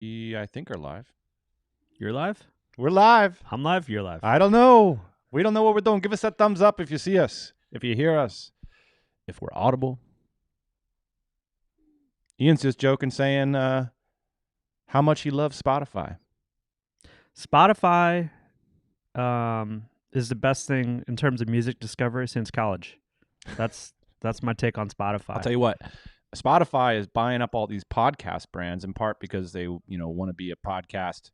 We, I think, are live. You're live? We're live. I'm live. You're live. I don't know. We don't know what we're doing. Give us that thumbs up if you see us, if you hear us, if we're audible. Ian's just joking, saying how much he loves Spotify. Spotify is the best thing in terms of music discovery since college. That's my take on Spotify. I'll tell you what. Spotify is buying up all these podcast brands in part because they, want to be a podcast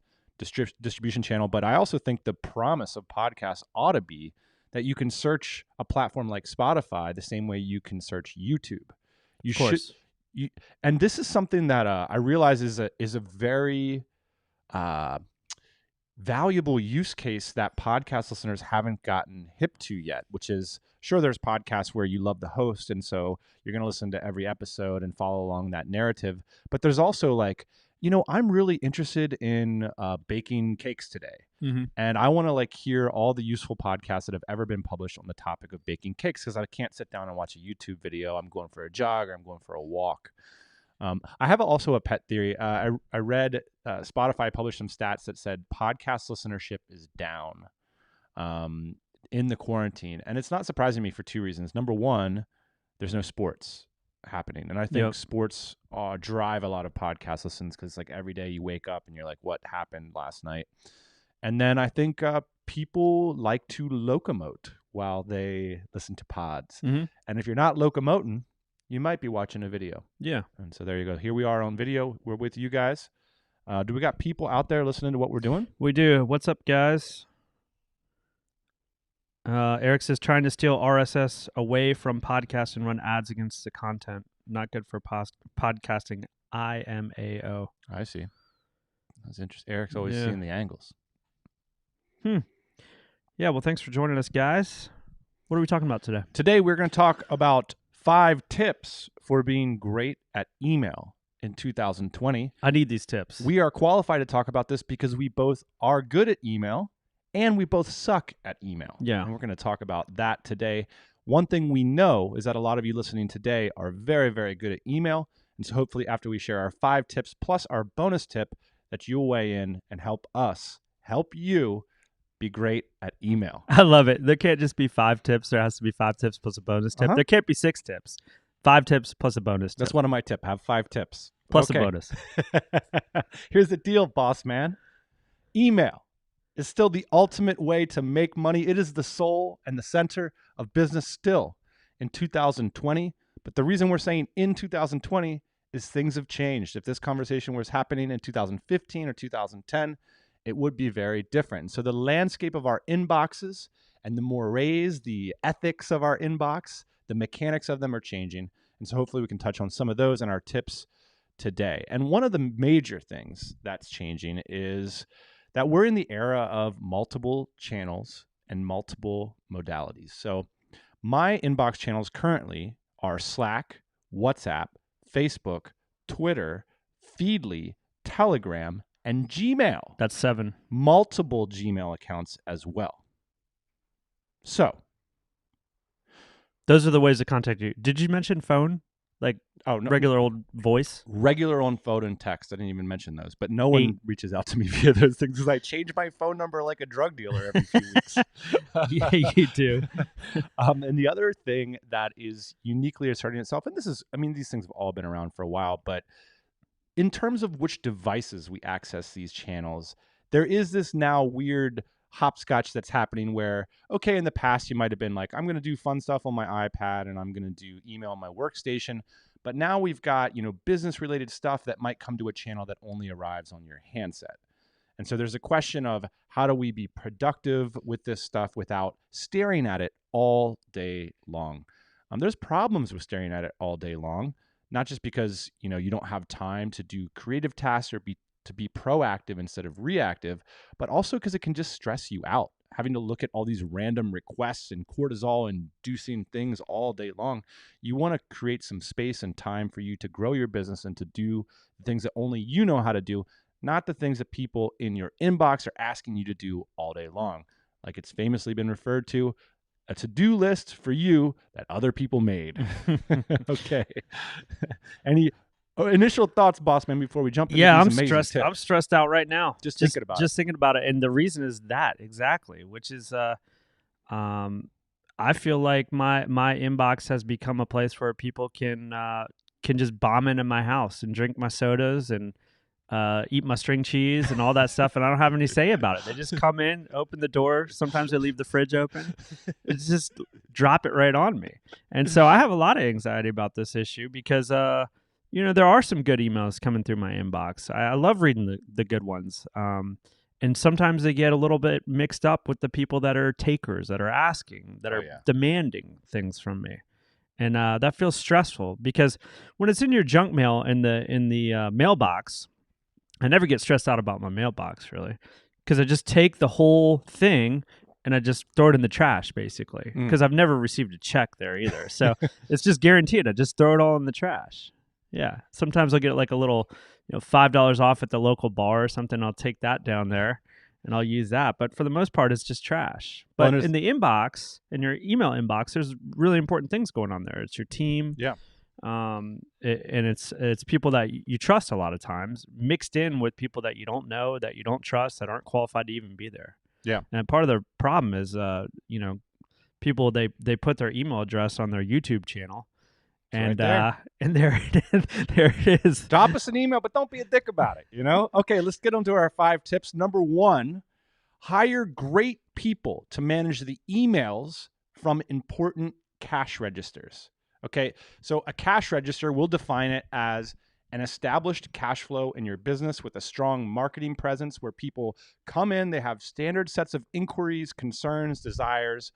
distribution channel. But I also think the promise of podcasts ought to be that you can search a platform like Spotify the same way you can search YouTube. You of course. And this is something that I realize is a very valuable use case that podcast listeners haven't gotten hip to yet, which is, sure, there's podcasts where you love the host, and so you're going to listen to every episode and follow along that narrative. But there's also like, I'm really interested in baking cakes today. Mm-hmm. And I want to hear all the useful podcasts that have ever been published on the topic of baking cakes because I can't sit down and watch a YouTube video. I'm going for a jog or I'm going for a walk. I have also a pet theory. I read Spotify published some stats that said podcast listenership is down in the quarantine. And it's not surprising me for two reasons. Number one, there's no sports happening. And I think sports drive a lot of podcast listens because every day you wake up and you're like, what happened last night? And then I think people like to locomote while they listen to pods. Mm-hmm. And if you're not locomoting, you might be watching a video. Yeah. And so there you go. Here we are on video. We're with you guys. Do we got people out there listening to what we're doing? We do. What's up, guys? Eric says trying to steal RSS away from podcasts and run ads against the content. Not good for podcasting. IMAO. I see. That's interesting. Eric's always seeing the angles. Yeah, well, thanks for joining us, guys. What are we talking about today? Today, we're going to talk about 5 tips for being great at email in 2020. I need these tips. We are qualified to talk about this because we both are good at email and we both suck at email. Yeah. And we're going to talk about that today. One thing we know is that a lot of you listening today are very, very good at email. And so hopefully after we share our 5 tips plus our bonus tip that you'll weigh in and help us, help you be great at email. I love it. There can't just be 5 tips. There has to be 5 tips plus a bonus tip. There can't be 6 tips. 5 tips plus a bonus tip. That's one of my tips. Have 5 tips. Plus a bonus. Here's the deal, boss man. Email is still the ultimate way to make money. It is the soul and the center of business still in 2020. But the reason we're saying in 2020 is things have changed. If this conversation was happening in 2015 or 2010, it would be very different. So the landscape of our inboxes and the mores, the ethics of our inbox, the mechanics of them are changing. And so hopefully we can touch on some of those in our tips today. And one of the major things that's changing is that we're in the era of multiple channels and multiple modalities. So my inbox channels currently are Slack, WhatsApp, Facebook, Twitter, Feedly, Telegram, and Gmail. That's 7. Multiple Gmail accounts as well. So those are the ways to contact you. Did you mention phone? No, regular old voice? Regular on phone and text. I didn't even mention those. But no one reaches out to me via those things because I change my phone number like a drug dealer every few weeks. Yeah, you do. And the other thing that is uniquely asserting itself, and these things have all been around for a while, but in terms of which devices we access these channels, there is this now weird hopscotch that's happening where, okay, in the past you might have been like, I'm going to do fun stuff on my iPad and I'm going to do email on my workstation. But now we've got, business related stuff that might come to a channel that only arrives on your handset. And so there's a question of how do we be productive with this stuff without staring at it all day long? There's problems with staring at it all day long. Not just because, you don't have time to do creative tasks or to be proactive instead of reactive, but also because it can just stress you out. Having to look at all these random requests and cortisol-inducing things all day long. You want to create some space and time for you to grow your business and to do things that only you know how to do, not the things that people in your inbox are asking you to do all day long. Like it's famously been referred to, a to-do list for you that other people made. Okay. Initial thoughts, boss man, before we jump into Yeah, these I'm amazing stressed. tips. I'm stressed out right now. Just thinking about it. Just thinking about it, and the reason is that exactly, which is um, I feel like my inbox has become a place where people can just bomb into my house and drink my sodas and eat my string cheese and all that stuff, and I don't have any say about it. They just come in, open the door. Sometimes they leave the fridge open. It's just drop it right on me. And so I have a lot of anxiety about this issue because there are some good emails coming through my inbox. I love reading the good ones. And sometimes they get a little bit mixed up with the people that are takers, that are asking, that are demanding things from me. And that feels stressful because when it's in your junk mail in the mailbox, I never get stressed out about my mailbox, really, because I just take the whole thing and I just throw it in the trash, basically, because I've never received a check there either. So it's just guaranteed. I just throw it all in the trash. Yeah. Sometimes I'll get like a little, $5 off at the local bar or something. I'll take that down there and I'll use that. But for the most part, it's just trash. But in the inbox, in your email inbox, there's really important things going on there. It's your team. Yeah. And it's people that you trust a lot of times mixed in with people that you don't know, that you don't trust, that aren't qualified to even be there. Yeah. And part of the problem is, people, they put their email address on their YouTube channel. And right and there it is. Drop us an email, but don't be a dick about it, Okay, let's get on to our 5 tips. Number 1, hire great people to manage the emails from important cash registers. Okay, so a cash register, we'll define it as an established cash flow in your business with a strong marketing presence where people come in, they have standard sets of inquiries, concerns, desires,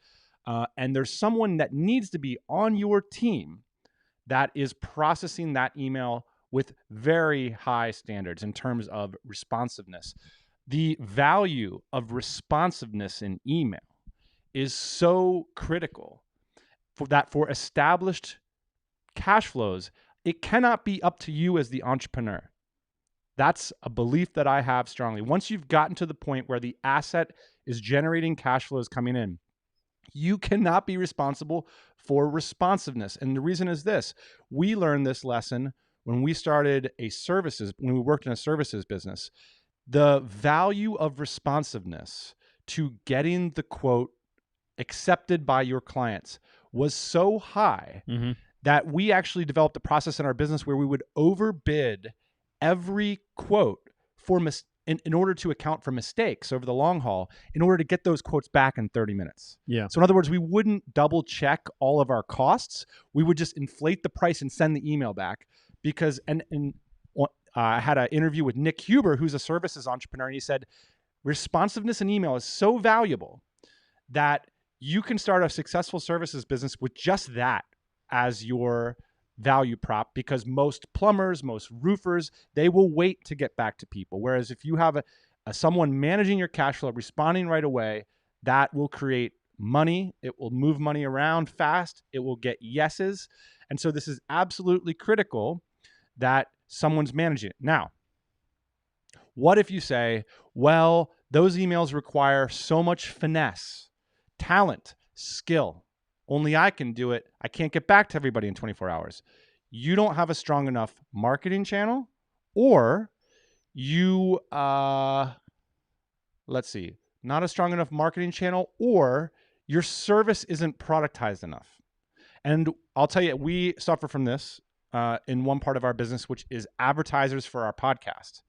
and there's someone that needs to be on your team that is processing that email with very high standards in terms of responsiveness. The value of responsiveness in email is so critical for established cash flows. It cannot be up to you as the entrepreneur. That's a belief that I have strongly. Once you've gotten to the point where the asset is generating cash flows coming in, you cannot be responsible for responsiveness. And the reason is this. We learned this lesson when we worked in a services business. The value of responsiveness to getting the quote accepted by your clients was so high that we actually developed a process in our business where we would overbid every quote in order to account for mistakes over the long haul, in order to get those quotes back in 30 minutes. Yeah. So in other words, we wouldn't double check all of our costs. We would just inflate the price and send the email back because, I had an interview with Nick Huber, who's a services entrepreneur, and he said, responsiveness in email is so valuable that you can start a successful services business with just that as your value prop, because most plumbers, most roofers, they will wait to get back to people. Whereas if you have someone managing your cash flow, responding right away, that will create money. It will move money around fast. It will get yeses. And so this is absolutely critical that someone's managing it. Now, what if you say, well, those emails require so much finesse, talent, skill. Only I can do it. I can't get back to everybody in 24 hours. You don't have a strong enough marketing channel, or you, not a strong enough marketing channel, or your service isn't productized enough. And I'll tell you, we suffer from this in one part of our business, which is advertisers for our podcast.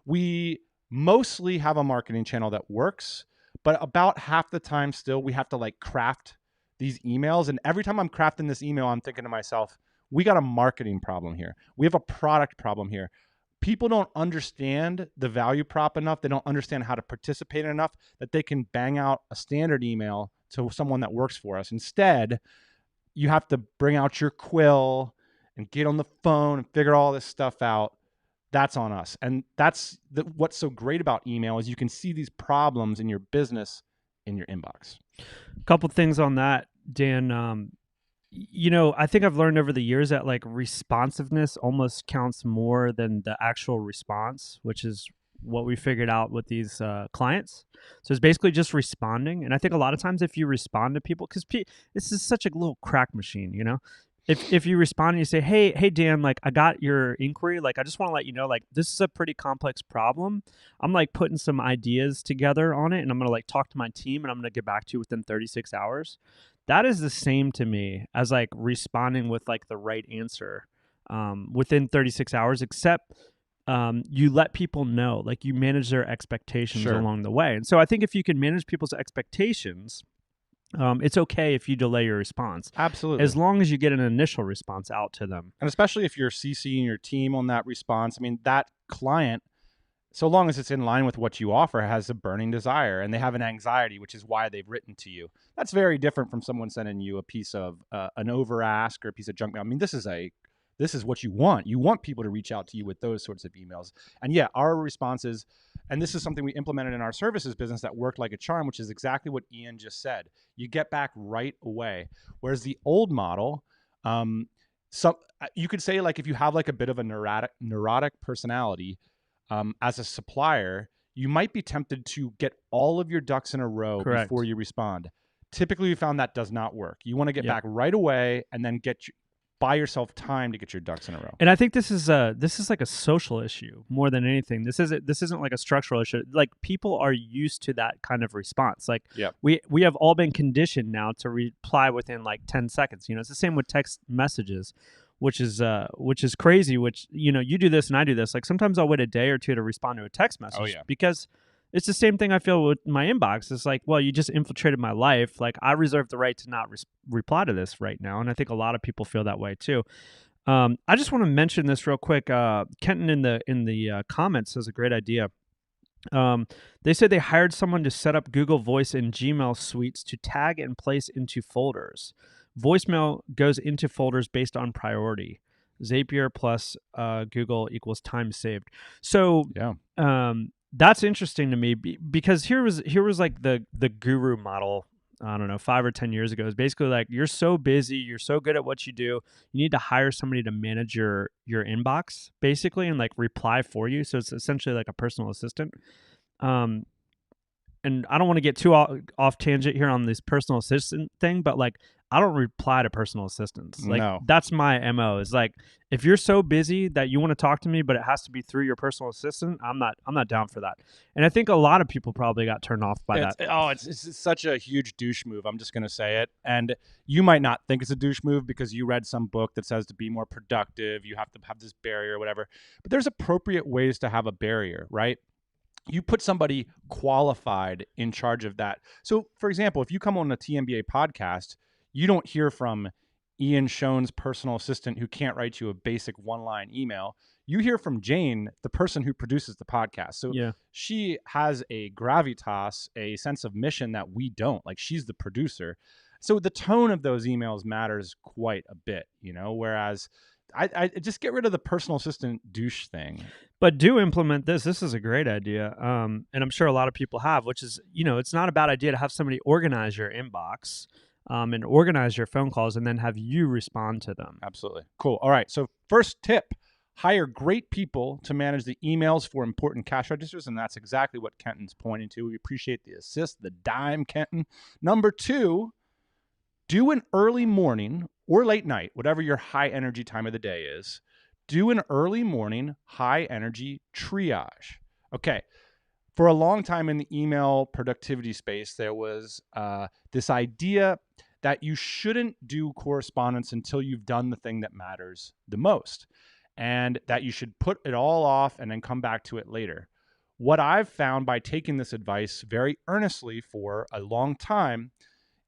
We mostly have a marketing channel that works, but about half the time still we have to craft these emails. And every time I'm crafting this email, I'm thinking to myself, we got a marketing problem here. We have a product problem here. People don't understand the value prop enough. They don't understand how to participate enough that they can bang out a standard email to someone that works for us. Instead, you have to bring out your quill and get on the phone and figure all this stuff out. That's on us. And that's what's so great about email is you can see these problems in your business in your inbox. A couple things on that, Dan. I think I've learned over the years that responsiveness almost counts more than the actual response, which is what we figured out with these clients. So it's basically just responding. And I think a lot of times if you respond to people, because this is such a little crack machine, if you respond and you say, hey Dan, like I got your inquiry, like I just want to let you know, like this is a pretty complex problem. I'm like putting some ideas together on it, and I'm gonna like talk to my team, and I'm gonna get back to you within 36 hours. That is the same to me as like responding with like the right answer within 36 hours, except you let people know, like you manage their expectations Sure. along the way. And so I think if you can manage people's expectations, it's okay if you delay your response, as Absolutely. long as you get an initial response out to them. And especially if you're CCing your team on that response, I mean, that client, so long as it's in line with what you offer, has a burning desire and they have an anxiety, which is why they've written to you. That's very different from someone sending you a piece of an over ask or a piece of junk mail. I mean, this is what you want. You want people to reach out to you with those sorts of emails. And yeah, our responses, and this is something we implemented in our services business that worked like a charm, which is exactly what Ian just said. You get back right away. Whereas the old model, some you could say, like, if you have like a bit of a neurotic personality, as a supplier, you might be tempted to get all of your ducks in a row before Correct. you respond. Typically, we found that does not work. You want to get Yep. back right away and then buy yourself time to get your ducks in a row. And I think this is like a social issue more than anything. This isn't like a structural issue. Like people are used to that kind of response. Like Yep. we have all been conditioned now to reply within like 10 seconds. You know, it's the same with text messages, which is crazy, which you do this and I do this. Like sometimes I'll wait a day or two to respond to a text Oh message yeah. because it's the same thing I feel with my inbox. It's like, well, you just infiltrated my life. Like I reserve the right to not reply to this right now, and I think a lot of people feel that way too. I just want to mention this real quick. Kenton in the comments has a great idea. They said they hired someone to set up Google Voice and Gmail suites to tag and place into folders. Voicemail goes into folders based on priority. Zapier plus Google equals time saved. So Yeah. that's interesting to me because here was like the guru model. I don't know, 5 or 10 years ago. Is basically like you're so busy, you're so good at what you do, you need to hire somebody to manage your inbox basically and like reply for you. So it's essentially like a personal assistant. Um, and I don't want to get too off tangent here on this personal assistant thing, but like I don't reply to personal assistants. Like No. that's my MO. Is like if you're so busy that you want to talk to me, but it has to be through your personal assistant, I'm not down for that. And I think a lot of people probably got turned off by that. It's such a huge douche move. I'm just gonna say it. And you might not think it's a douche move because you read some book that says to be more productive, you have to have this barrier or whatever. But there's appropriate ways to have a barrier, right? You put somebody qualified in charge of that. So, for example, if you come on a TMBA podcast, you don't hear from Ian Schoen's personal assistant who can't write you a basic one-line email. You hear from Jane, the person who produces the podcast. So Yeah. she has a gravitas, a sense of mission that we don't. Like she's the producer. So the tone of those emails matters quite a bit, whereas I just get rid of the personal assistant douche thing. But do implement this. This is a great idea. And I'm sure a lot of people have, which is, it's not a bad idea to have somebody organize your inbox and organize your phone calls and then have you respond to them. Absolutely. Cool. All right. So first tip, hire great people to manage the emails for important cash registers. And that's exactly what Kenton's pointing to. We appreciate the assist, the dime, Kenton. Number 2, do an early morning or late night, whatever your high energy time of the day is. Do an early morning high energy triage. Okay. For a long time in the email productivity space, there was this idea that you shouldn't do correspondence until you've done the thing that matters the most, and that you should put it all off and then come back to it later. What I've found by taking this advice very earnestly for a long time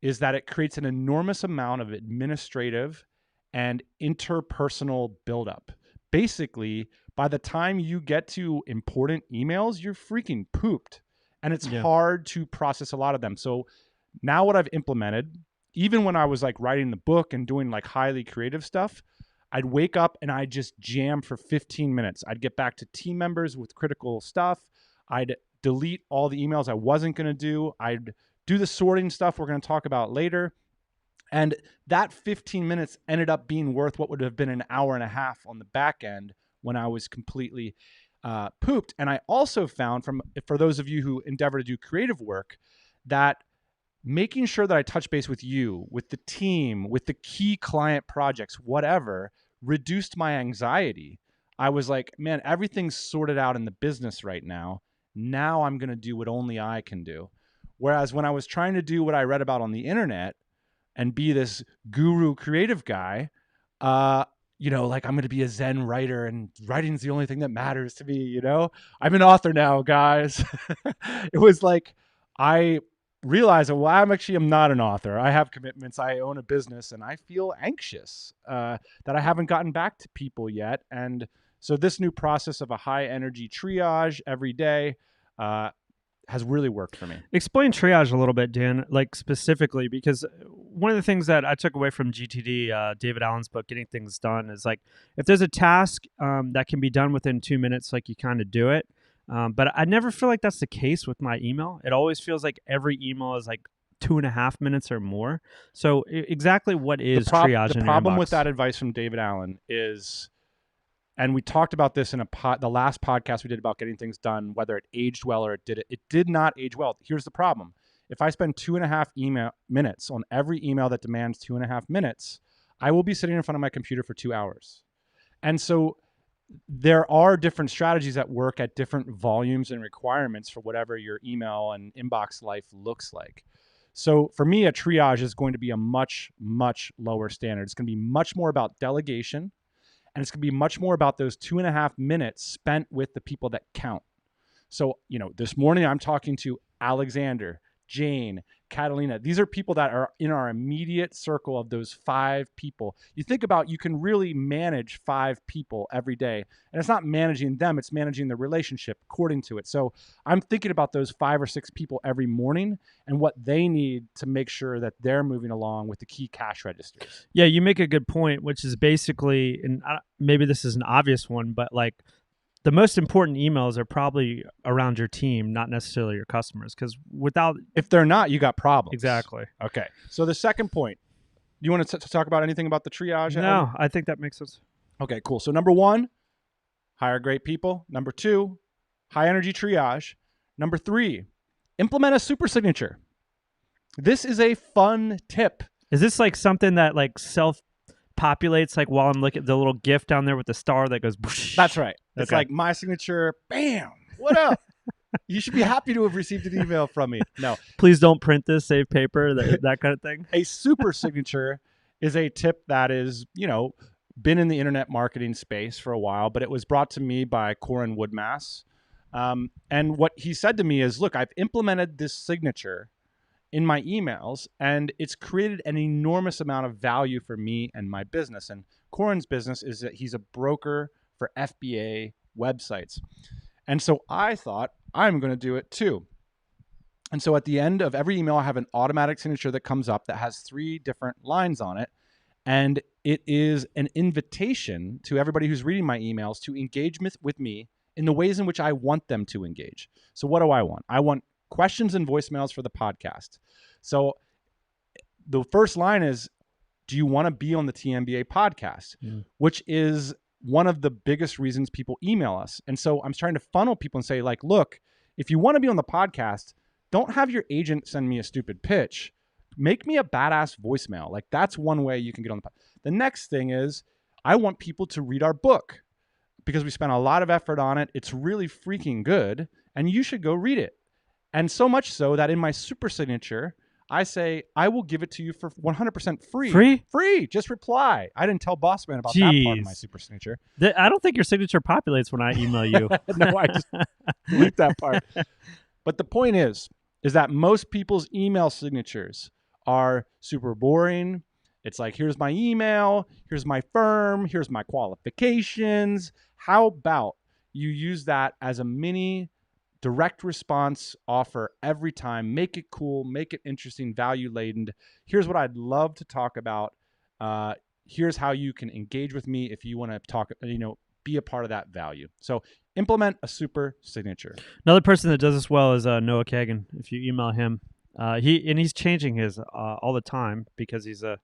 is that it creates an enormous amount of administrative and interpersonal buildup. Basically, by the time you get to important emails, you're freaking pooped. And it's hard to process a lot of them. So now what I've implemented, even when I was like writing the book and doing like highly creative stuff, I'd wake up and I'd just jam for 15 minutes. I'd get back to team members with critical stuff. I'd delete all the emails I wasn't going to do. I'd do the sorting stuff we're going to talk about later. And that 15 minutes ended up being worth what would have been an hour and a half on the back end when I was completely pooped. And I also found, for those of you who endeavor to do creative work, that making sure that I touch base with you, with the team, with the key client projects, whatever, reduced my anxiety. I was like, man, everything's sorted out in the business right now. Now I'm going to do what only I can do. Whereas when I was trying to do what I read about on the internet and be this guru creative guy, like I'm going to be a Zen writer and writing's the only thing that matters to me. I'm an author now, guys. It was like, I realized, well, I'm not an author. I have commitments. I own a business and I feel anxious that I haven't gotten back to people yet. And so this new process of a high energy triage every day, has really worked for me. Explain triage a little bit, Dan, like specifically, because one of the things that I took away from GTD, David Allen's book, Getting Things Done, is like, if there's a task that can be done within 2 minutes, like you kind of do it. But I never feel like that's the case with my email. It always feels like every email is like 2.5 minutes or more. So exactly what is triage? The problem with that advice from David Allen is, and we talked about this in the last podcast we did about getting things done, whether it aged well or it did not age well. Here's the problem. If I spend 2.5 minutes on every email that demands 2.5 minutes, I will be sitting in front of my computer for 2 hours. And so there are different strategies that work at different volumes and requirements for whatever your email and inbox life looks like. So for me, a triage is going to be a much, much lower standard. It's going to be much more about delegation. And it's going to be much more about those 2.5 minutes spent with the people that count. So, this morning I'm talking to Alexander, Jane, Catalina. These are people that are in our immediate circle of those 5 people. You think about, you can really manage 5 people every day. And it's not managing them, it's managing the relationship according to it. So I'm thinking about those 5 or 6 people every morning and what they need to make sure that they're moving along with the key cash registers. Yeah, you make a good point, which is basically, and maybe this is an obvious one, but like, the most important emails are probably around your team, not necessarily your customers. Because if they're not, you got problems. Exactly. Okay. So the second point, do you want to talk about anything about the triage? No, I think that makes sense. Okay, cool. So number 1, hire great people. Number 2, high energy triage. Number 3, implement a super signature. This is a fun tip. Is this like something that like populates, like while I'm looking at the little GIF down there with the star that goes whoosh? That's right. It's like my signature, bam, what up? You should be happy to have received an email from me. No. Please don't print this, save paper, that kind of thing. A super signature is a tip that is, been in the internet marketing space for a while, but it was brought to me by Corin Woodmass. And what he said to me is, look, I've implemented this signature in my emails, and it's created an enormous amount of value for me and my business. And Corin's business is that he's a broker for FBA websites. And so I thought, I'm going to do it too. And so at the end of every email, I have an automatic signature that comes up that has 3 different lines on it. And it is an invitation to everybody who's reading my emails to engage with me in the ways in which I want them to engage. So what do I want? I want questions and voicemails for the podcast. So the first line is, do you want to be on the TMBA podcast? Which is one of the biggest reasons people email us. And so I'm trying to funnel people and say, like, look, if you want to be on the podcast, don't have your agent send me a stupid pitch. Make me a badass voicemail. Like, that's one way you can get on the podcast. The next thing is, I want people to read our book because we spent a lot of effort on it. It's really freaking good, and you should go read it. And so much so that in my super signature, I say, I will give it to you for 100% free. Free. Just reply. I didn't tell Bossman about that part of my super signature. I don't think your signature populates when I email you. No, I just delete that part. But the point is that most people's email signatures are super boring. It's like, here's my email, here's my firm, here's my qualifications. How about you use that as a mini direct response offer every time? Make it cool, make it interesting, value laden. Here's what I'd love to talk about. Here's how you can engage with me if you want to talk, be a part of that value. So implement a super signature. Another person that does this well is Noah Kagan. If you email him, he's changing his all the time because he's a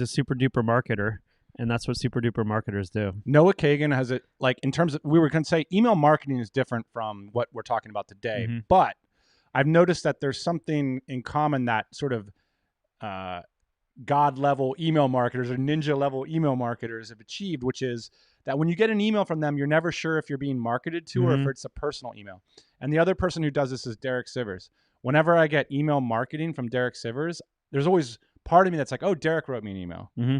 super duper marketer. And that's what super duper marketers do. Noah Kagan has it, like, in terms of, we were going to say email marketing is different from what we're talking about today, but I've noticed that there's something in common that sort of God level email marketers or ninja level email marketers have achieved, which is that when you get an email from them, you're never sure if you're being marketed to or if Mm-hmm. it's a personal email. And the other person who does this is Derek Sivers. Whenever I get email marketing from Derek Sivers, there's always part of me that's like, oh, Derek wrote me an email. Mm-hmm.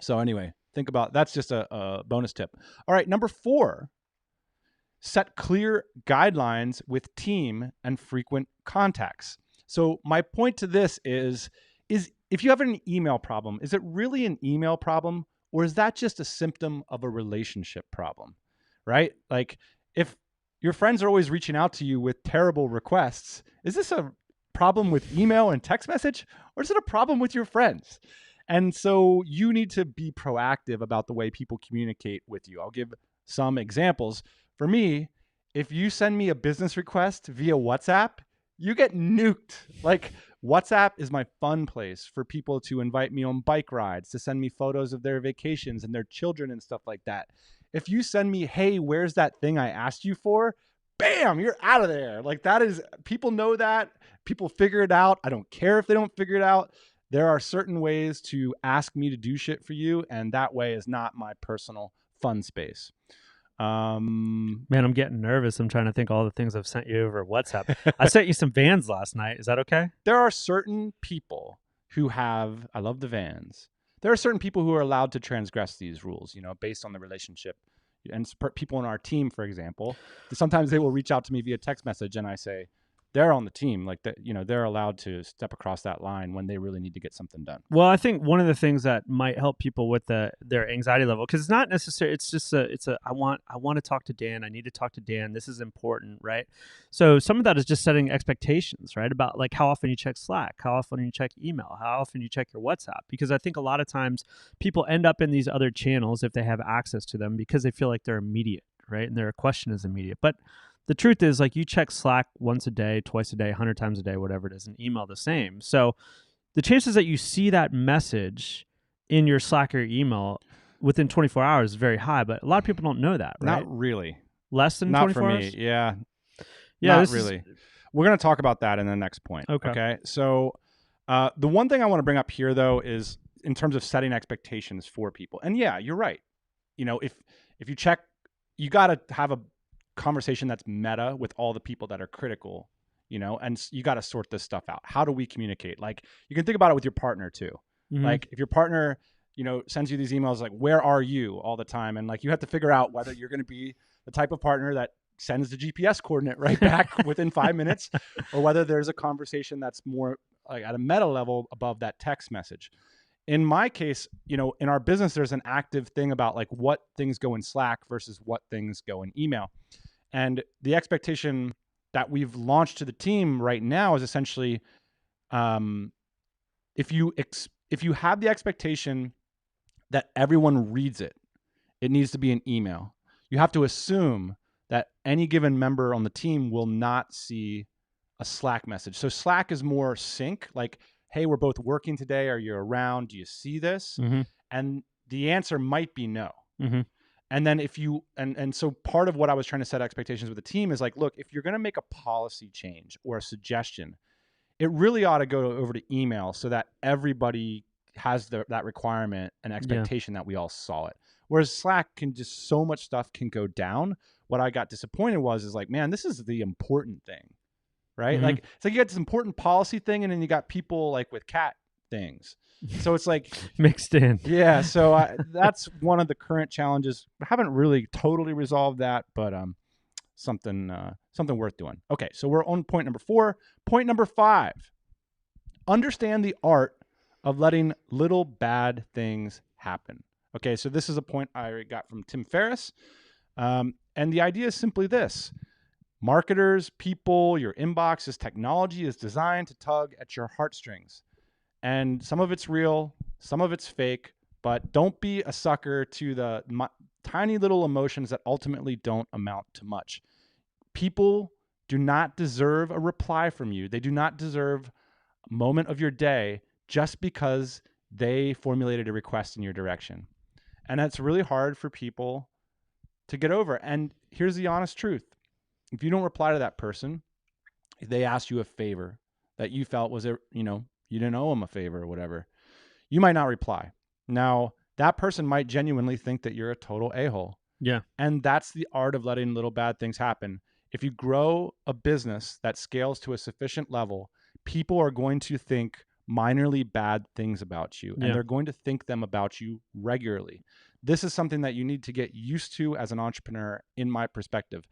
So anyway, think about that's just a bonus tip. All right, number 4, set clear guidelines with team and frequent contacts. So my point to this is if you have an email problem, is it really an email problem or is that just a symptom of a relationship problem? Right? Like if your friends are always reaching out to you with terrible requests, is this a problem with email and text message or is it a problem with your friends? And so you need to be proactive about the way people communicate with you. I'll give some examples. For me, if you send me a business request via WhatsApp, you get nuked. Like WhatsApp is my fun place for people to invite me on bike rides, to send me photos of their vacations and their children and stuff like that. If you send me, hey, where's that thing I asked you for? Bam, you're out of there. Like that is, people know that. People figure it out. I don't care if they don't figure it out. There are certain ways to ask me to do shit for you, and that way is not my personal fun space. Man, I'm getting nervous. I'm trying to think all the things I've sent you over WhatsApp. I sent you some Vans last night. Is that okay? There are certain people who have, I love the Vans. There are certain people who are allowed to transgress these rules, based on the relationship. And people on our team, for example, sometimes they will reach out to me via text message and I say, they're on the team, like that, they're allowed to step across that line when they really need to get something done. Well, I think one of the things that might help people with their anxiety level, because it's not necessary. It's just I want to talk to Dan. I need to talk to Dan. This is important, right? So some of that is just setting expectations, right? About like how often you check Slack, how often you check email, how often you check your WhatsApp. Because I think a lot of times people end up in these other channels if they have access to them because they feel like they're immediate, right? And their question is immediate, but the truth is, like, you check Slack once a day, twice a day, 100 times a day, whatever it is, and email the same. So the chances that you see that message in your Slack or your email within 24 hours is very high, but a lot of people don't know that, right? Not really. Less than Not 24 for hours? me. Yeah. Yeah, Not really. We're going to talk about that in the next point. Okay. So the one thing I want to bring up here, though, is in terms of setting expectations for people. And yeah, you're right. If you check, you got to have a conversation that's meta with all the people that are critical, and you got to sort this stuff out. How do we communicate? Like you can think about it with your partner too. Mm-hmm. Like if your partner, sends you these emails like, where are you all the time? And like, you have to figure out whether you're going to be the type of partner that sends the GPS coordinate right back within 5 minutes, or whether there's a conversation that's more like at a meta level above that text message. In my case, in our business, there's an active thing about like what things go in Slack versus what things go in email. And the expectation that we've launched to the team right now is essentially, if you have the expectation that everyone reads it, it needs to be an email. You have to assume that any given member on the team will not see a Slack message. So Slack is more sync, like, hey, we're both working today. Are you around? Do you see this? Mm-hmm. And the answer might be no. Mm-hmm. And then if you, and so part of what I was trying to set expectations with the team is like, look, if you're going to make a policy change or a suggestion, it really ought to go over to email so that everybody has that requirement and expectation that we all saw it. Whereas Slack can just, so much stuff can go down. What I got disappointed is like, man, this is the important thing, right? Mm-hmm. Like, it's like you got this important policy thing and then you got people like with cat things. So it's like mixed in. Yeah. So that's one of the current challenges. I haven't really totally resolved that, but something worth doing. Okay. So we're on point number 4. Point number 5, understand the art of letting little bad things happen. Okay. So this is a point I got from Tim Ferriss. And the idea is simply this: marketers, people, your inbox, this technology is designed to tug at your heartstrings. And some of it's real, some of it's fake, but don't be a sucker to the tiny little emotions that ultimately don't amount to much. People do not deserve a reply from you. They do not deserve a moment of your day just because they formulated a request in your direction. And that's really hard for people to get over. And here's the honest truth. If you don't reply to that person, They asked you a favor that you felt was, you didn't owe them a favor or whatever. You might not reply. Now, that person might genuinely think that you're a total a-hole. Yeah. And that's the art of letting little bad things happen. If you grow a business that scales to a sufficient level, people are going to think minorly bad things about you, and Yeah. they're going to think them about you regularly. This is something that you need to get used to as an entrepreneur, in my perspective.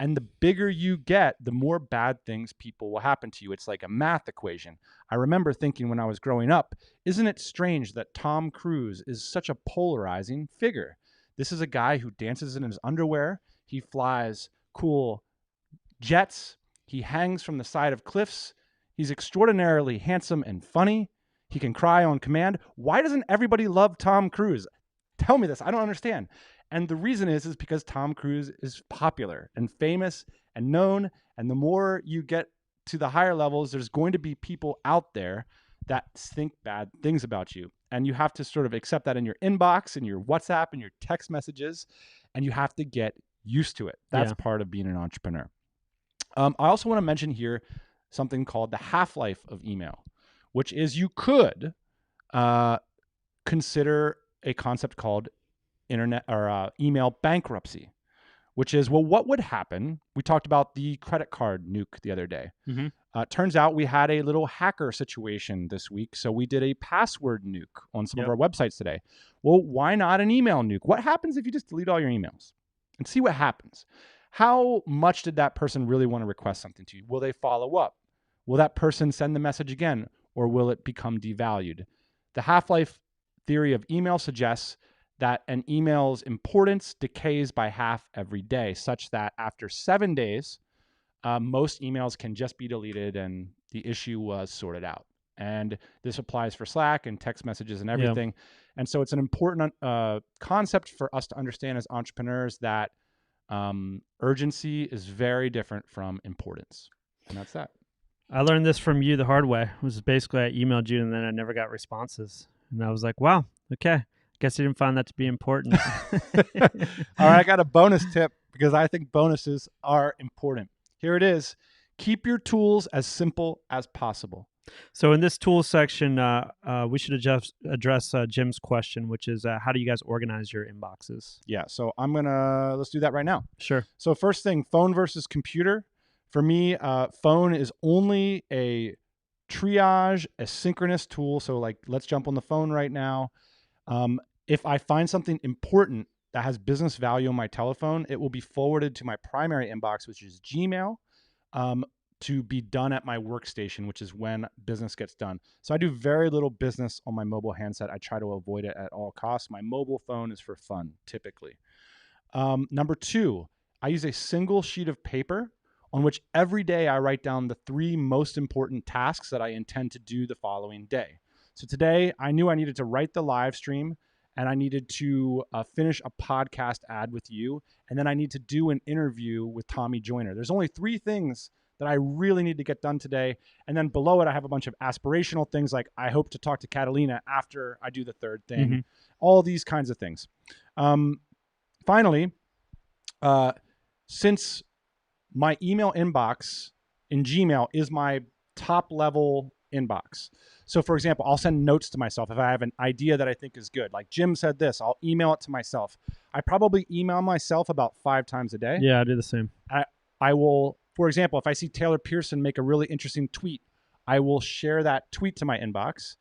And the bigger you get, the more bad things people will happen to you. It's like a math equation. I remember thinking when I was growing up, isn't it strange that Tom Cruise is such a polarizing figure? This is a guy who dances in his underwear. He flies cool jets. He hangs from the side of cliffs. He's extraordinarily handsome and funny. He can cry on command. Why doesn't everybody love Tom Cruise? Tell me this. I don't understand. And the reason is because Tom Cruise is popular and famous and known. And the more you get to the higher levels, there's going to be people out there that think bad things about you. And you have to sort of accept that in your inbox, in your WhatsApp, and your text messages. And you have to get used to it. That's part of being an entrepreneur. I also want to mention here something called the half-life of email, which is you could consider a concept called internet or email bankruptcy, which is, well, what would happen? We talked about the credit card nuke the other day. Turns out we had a little hacker situation this week, so we did a password nuke on some of our websites today. Well, why not an email nuke? What happens if you just delete all your emails and see what happens? How much did that person really want to request something to you? Will they follow up? Will that person send the message again, or will it become devalued? The half-life theory of email suggests that an email's importance decays by half every day, such that after 7 days, most emails can just be deleted and the issue was sorted out. And this applies for Slack and text messages and everything. Yeah. And so it's an important concept for us to understand as entrepreneurs, that urgency is very different from importance. And that's that. I learned this from you the hard way. It was basically I emailed you and then I never got responses. And I was like, wow, okay. Guess you didn't find that to be important. All right, I got a bonus tip because I think bonuses are important. Here it is. Keep your tools as simple as possible. So in this tools section, we should address Jim's question, which is how do you guys organize your inboxes? Yeah, so let's do that right now. Sure. So first thing, phone versus computer. For me, phone is only a triage, a synchronous tool. So like, let's jump on the phone right now. If I find something important that has business value on my telephone, it will be forwarded to my primary inbox, which is Gmail, to be done at my workstation, which is when business gets done. So I do very little business on my mobile handset. I try to avoid it at all costs. My mobile phone is for fun, typically. Number two, I use a single sheet of paper on which every day I write down the 3 most important tasks that I intend to do the following day. So today I knew I needed to write the live stream, and I needed to finish a podcast ad with you, and then I need to do an interview with Tommy Joyner. There's only 3 things that I really need to get done today. And then below it, I have a bunch of aspirational things like I hope to talk to Catalina after I do the 3rd thing, all these kinds of things. Finally, since my email inbox in Gmail is my top level inbox. So for example, I'll send notes to myself if I have an idea that I think is good. Like Jim said this, I'll email it to myself. I probably email myself about 5 times a day. Yeah, I do the same. I will, for example, if I see Taylor Pearson make a really interesting tweet, I will share that tweet to my inbox.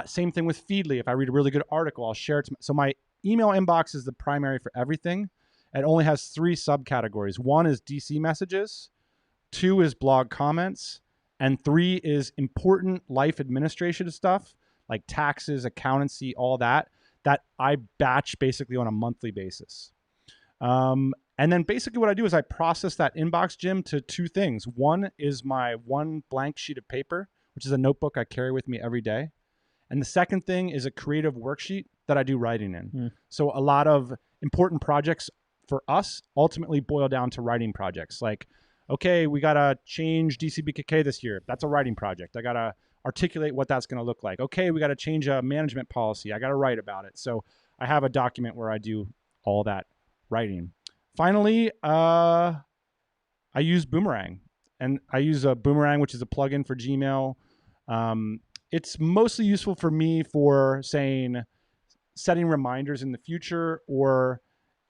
Same thing with Feedly. If I read a really good article, I'll share it. So my email inbox is the primary for everything. It only has 3 subcategories. 1 is DC messages, 2 is blog comments, and 3 is important life administration stuff like taxes, accountancy, all that I batch basically on a monthly basis. And then basically what I do is I process that inbox, Jim, to 2 things. 1 is my 1 blank sheet of paper, which is a notebook I carry with me every day. And the second thing is a creative worksheet that I do writing in. So a lot of important projects for us ultimately boil down to writing projects. Like, okay, we got to change DCBKK this year. That's a writing project. I got to articulate what that's going to look like. Okay, we got to change a management policy. I got to write about it. So I have a document where I do all that writing. Finally, I use Boomerang. and I use a Boomerang, which is a plugin for Gmail. It's mostly useful for me for saying, setting reminders in the future or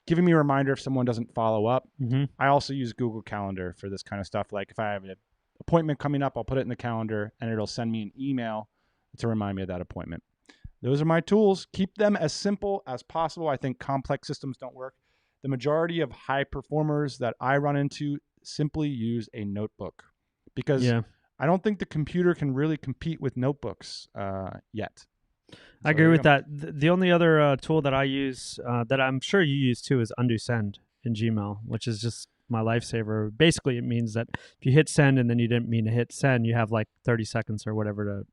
giving me a reminder if someone doesn't follow up. Mm-hmm. I also use Google Calendar for this kind of stuff. Like if I have an appointment coming up, I'll put it in the calendar and it'll send me an email to remind me of that appointment. Those are my tools. Keep them as simple as possible. I think complex systems don't work. The majority of high performers that I run into simply use a notebook because I don't think the computer can really compete with notebooks yet. I agree with that. The only other tool that I use that I'm sure you use too is undo send in Gmail, which is just my lifesaver. Basically, it means that if you hit send and then you didn't mean to hit send, you have like 30 seconds or whatever to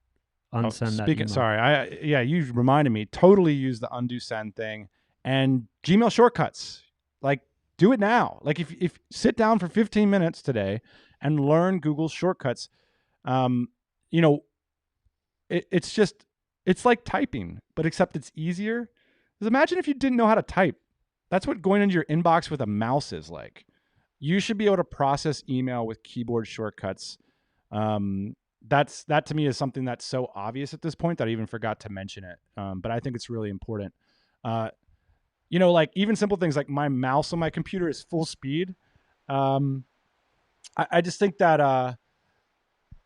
unsend that email. Sorry, you reminded me. Totally use the undo send thing and Gmail shortcuts. Like, do it now. Like, if sit down for 15 minutes today and learn Google's shortcuts. It's like typing, but except it's easier. Because imagine if you didn't know how to type. That's what going into your inbox with a mouse is like. You should be able to process email with keyboard shortcuts. That to me is something that's so obvious at this point that I even forgot to mention it. But I think it's really important. Like even simple things like my mouse on my computer is full speed. I just think that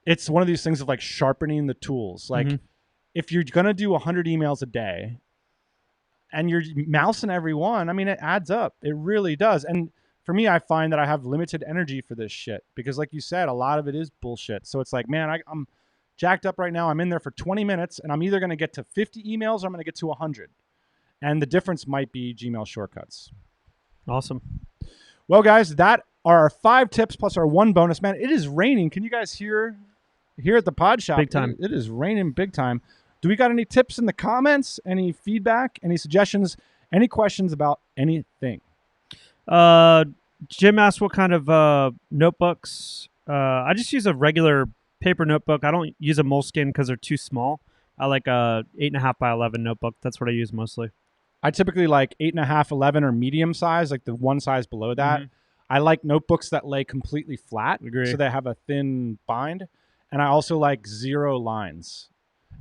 it's one of these things of like sharpening the tools. Like if you're going to do 100 emails a day and you're mousing every one, I mean, it adds up. It really does. And for me, I find that I have limited energy for this shit because like you said, a lot of it is bullshit. So it's like, man, I'm jacked up right now. I'm in there for 20 minutes and I'm either going to get to 50 emails or I'm going to get to 100. And the difference might be Gmail shortcuts. Awesome. Well, guys, that are our 5 tips plus our 1 bonus. Man, it is raining. Can you guys hear here at the Podshop? Big time. It is raining big time. Do we got any tips in the comments? Any feedback? Any suggestions? Any questions about anything? Jim asked what kind of notebooks. I just use a regular paper notebook. I don't use a Moleskine because they're too small. I like a 8.5 by 11 notebook. That's what I use mostly. I typically like 8.5, 11 or medium size, like the one size below that. I like notebooks that lay completely flat. Agree. So they have a thin bind. And I also like 0 lines.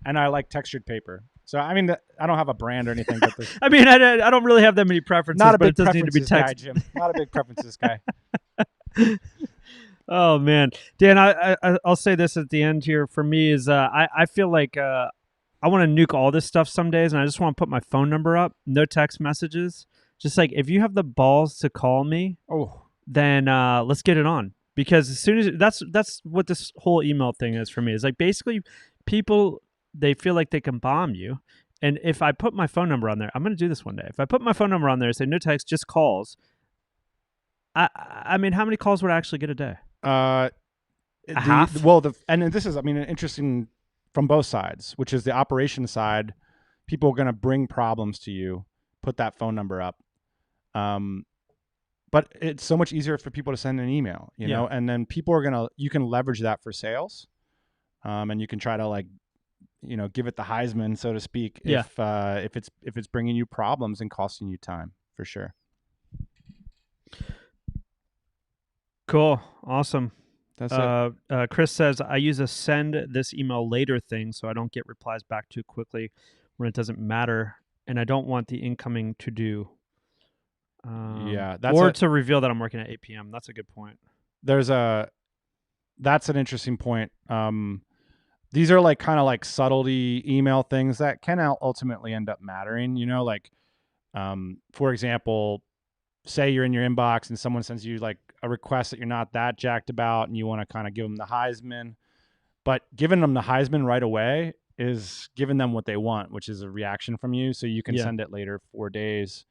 And I like textured paper. So, I mean, I don't have a brand or anything. But I mean, I don't really have that many preferences, not a but big it does need to be preferences guy, text. Jim. Not a big preferences guy. Oh, man. Dan, I'll say this at the end here. For me is I feel like I want to nuke all this stuff some days, and I just want to put my phone number up. No text messages. Just like, if you have the balls to call me, then let's get it on. Because as soon as that's what this whole email thing is for me. It's like basically people, they feel like they can bomb you. And if I put my phone number on there, I'm going to do this one day. If I put my phone number on there and say no text, just calls, I mean, how many calls would I actually get a day? Half? And this is, I mean, interesting from both sides, which is the operation side. People are going to bring problems to you, put that phone number up. But it's so much easier for people to send an email, you know, and then people are you can leverage that for sales. And you can try to give it the Heisman, so to speak, if it's bringing you problems and costing you time, for sure. Cool. Awesome. That's it. Chris says, I use a send this email later thing so I don't get replies back too quickly when it doesn't matter. And I don't want the incoming to do. To reveal that I'm working at 8 p.m. That's a good point. That's an interesting point. These are like kind of like subtlety email things that can ultimately end up mattering, for example, say you're in your inbox and someone sends you like a request that you're not that jacked about and you want to kind of give them the Heisman, but giving them the Heisman right away is giving them what they want, which is a reaction from you. So you can send it later, 4 days.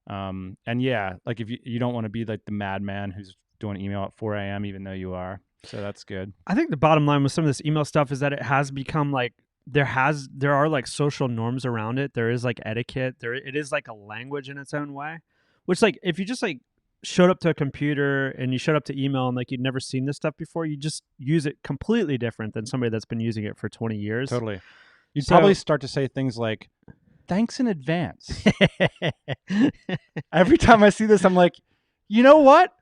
Like if you don't want to be like the madman who's doing email at 4 a.m. even though you are. So that's good. I think the bottom line with some of this email stuff is that it has become like there are like social norms around it. There is like etiquette. It is like a language in its own way. Which like if you just like showed up to a computer and you showed up to email and like you'd never seen this stuff before, you just use it completely different than somebody that's been using it for 20 years. Totally. You'd probably start to say things like, thanks in advance. Every time I see this, I'm like, you know what?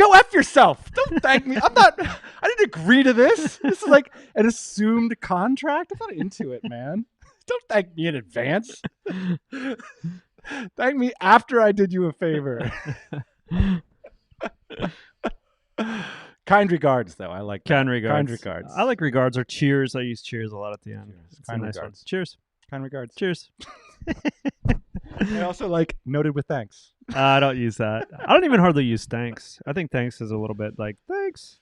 Go F yourself. Don't thank me. I didn't agree to this. This is like an assumed contract. I'm not into it, man. Don't thank me in advance. Thank me after I did you a favor. Kind regards, though. I like that. Kind regards. Kind regards. I like regards or cheers. I use cheers a lot at the end. It's Kind a nice regards. one. Cheers. Kind regards. Cheers. I also like noted with thanks. I don't use that. I don't even hardly use thanks. I think thanks is a little bit like thanks.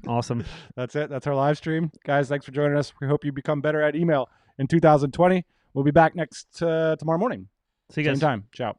Awesome. That's it. That's our live stream. Guys, thanks for joining us. We hope you become better at email in 2020. We'll be back next tomorrow morning. See you guys. Same time. Ciao.